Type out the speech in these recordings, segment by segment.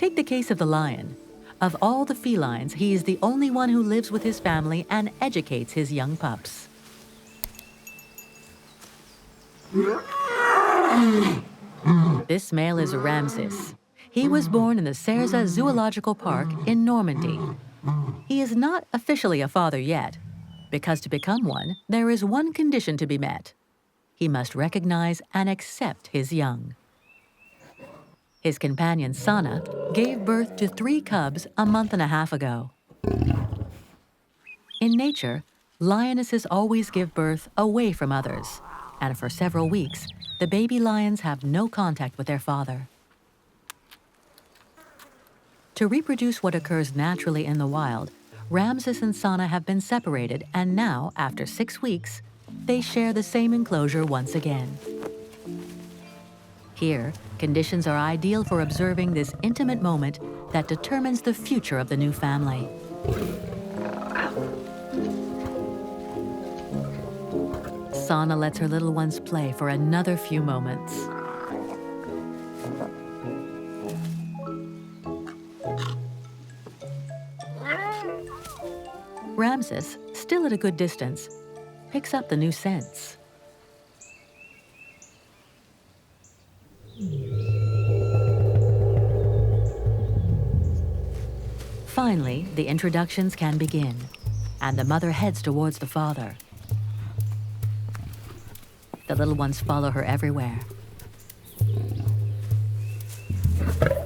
Take the case of the lion. Of all the felines, he is the only one who lives with his family and educates his young pups. This male is Ramses. He was born in the Cerza Zoological Park in Normandy. He is not officially a father yet, because to become one, there is one condition to be met. He must recognize and accept his young. His companion, Sana, gave birth to 3 cubs a month and a half ago. In nature, lionesses always give birth away from others, and for several weeks, the baby lions have no contact with their father. To reproduce what occurs naturally in the wild, Ramses and Sana have been separated, and now, after 6 weeks, they share the same enclosure once again. Here, conditions are ideal for observing this intimate moment that determines the future of the new family. Sana lets her little ones play for another few moments. Ramses, still at a good distance, picks up the new scents. Finally, the introductions can begin, and the mother heads towards the father. The little ones follow her everywhere.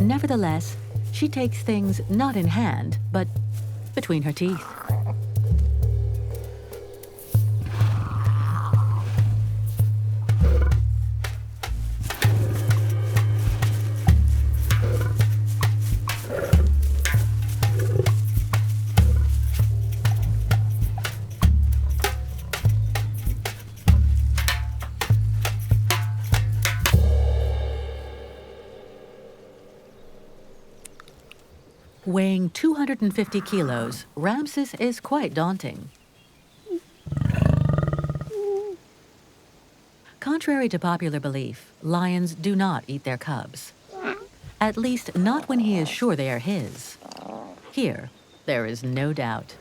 Nevertheless, she takes things not in hand, but between her teeth. Weighing 250 kilos, Ramses is quite daunting. Contrary to popular belief, lions do not eat their cubs. At least not when he is sure they are his. Here, there is no doubt.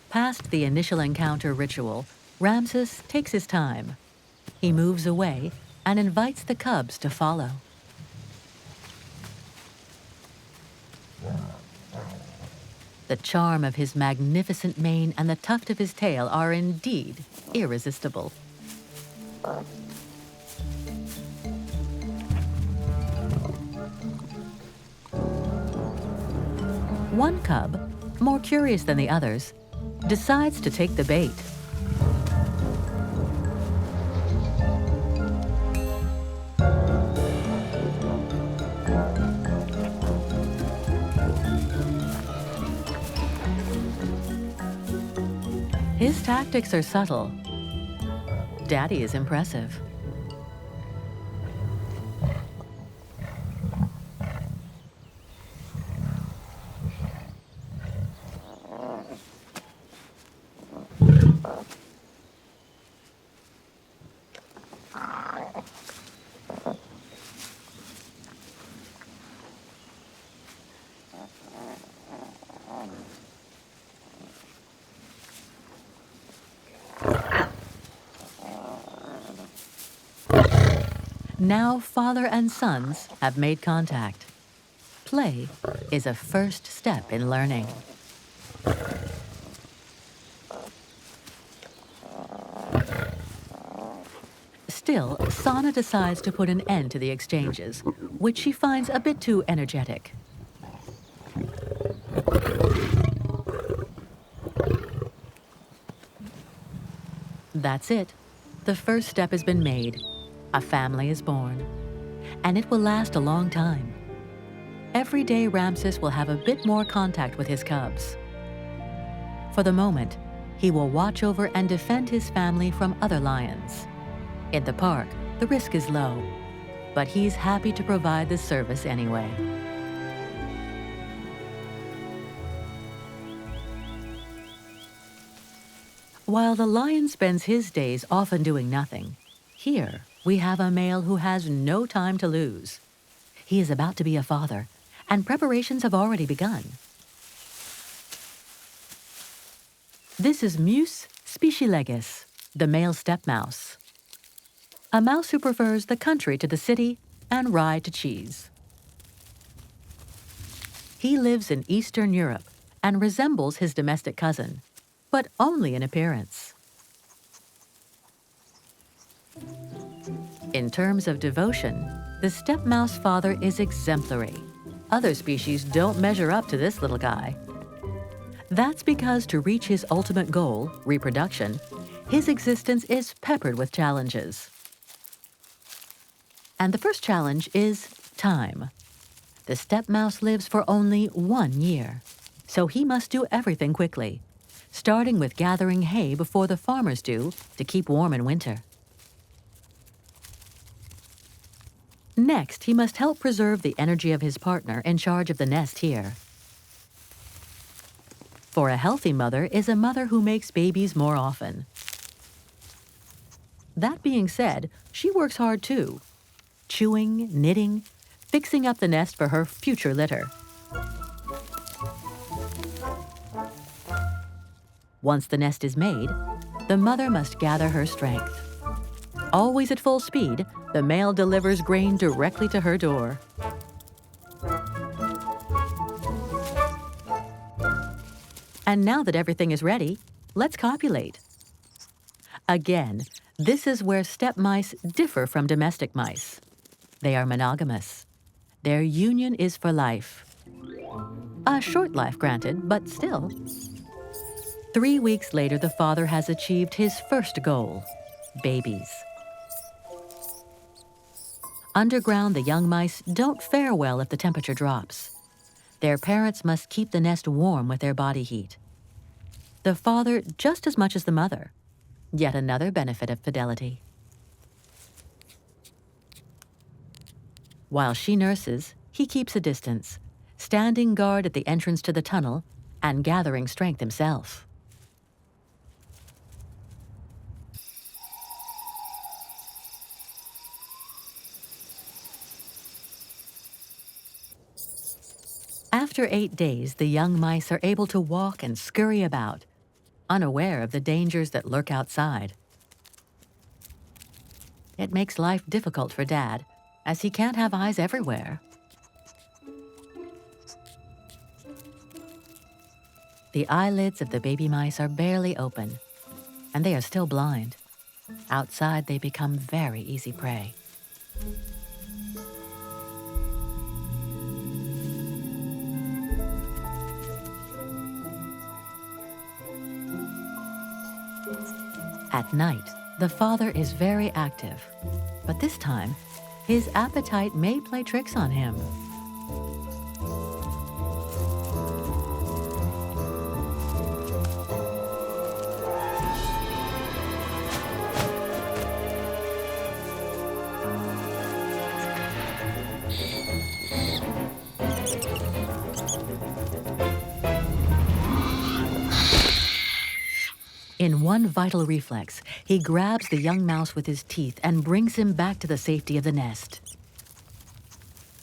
Past the initial encounter ritual, Ramses takes his time. He moves away and invites the cubs to follow. The charm of his magnificent mane and the tuft of his tail are indeed irresistible. One cub, more curious than the others, decides to take the bait. His tactics are subtle. Daddy is impressive. Now father and sons have made contact. Play is a first step in learning. Still, Sana decides to put an end to the exchanges, which she finds a bit too energetic. That's it. The first step has been made. A family is born, and it will last a long time. Every day, Ramses will have a bit more contact with his cubs. For the moment, he will watch over and defend his family from other lions. In the park, the risk is low, but he's happy to provide the service anyway. While the lion spends his days often doing nothing, here we have a male who has no time to lose. He is about to be a father, and preparations have already begun. This is Mus specialegis, the male steppe mouse. A mouse who prefers the country to the city and rye to cheese. He lives in Eastern Europe and resembles his domestic cousin, but only in appearance. In terms of devotion, the steppe mouse father is exemplary. Other species don't measure up to this little guy. That's because to reach his ultimate goal, reproduction, his existence is peppered with challenges. And the first challenge is time. The steppe mouse lives for only 1 year, so he must do everything quickly, starting with gathering hay before the farmers do to keep warm in winter. Next, he must help preserve the energy of his partner in charge of the nest here. For a healthy mother is a mother who makes babies more often. That being said, she works hard too, chewing, knitting, fixing up the nest for her future litter. Once the nest is made, the mother must gather her strength. Always at full speed, the male delivers grain directly to her door. And now that everything is ready, let's copulate. Again, this is where steppe mice differ from domestic mice. They are monogamous. Their union is for life. A short life, granted, but still. 3 weeks later, the father has achieved his first goal, babies. Underground, the young mice don't fare well if the temperature drops. Their parents must keep the nest warm with their body heat. The father just as much as the mother. Yet another benefit of fidelity. While she nurses, he keeps a distance, standing guard at the entrance to the tunnel and gathering strength himself. After 8 days, the young mice are able to walk and scurry about, unaware of the dangers that lurk outside. It makes life difficult for Dad, as he can't have eyes everywhere. The eyelids of the baby mice are barely open, and they are still blind. Outside, they become very easy prey. At night, the father is very active, but this time, his appetite may play tricks on him. In one vital reflex, he grabs the young mouse with his teeth and brings him back to the safety of the nest.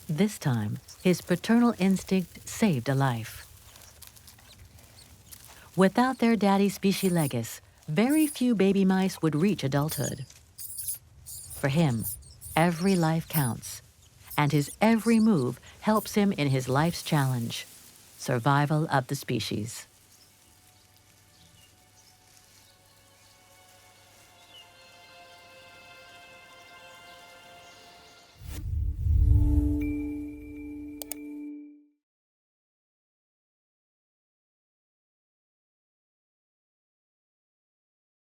This time, his paternal instinct saved a life. Without their daddy specialegis, very few baby mice would reach adulthood. For him, every life counts, and his every move helps him in his life's challenge, survival of the species.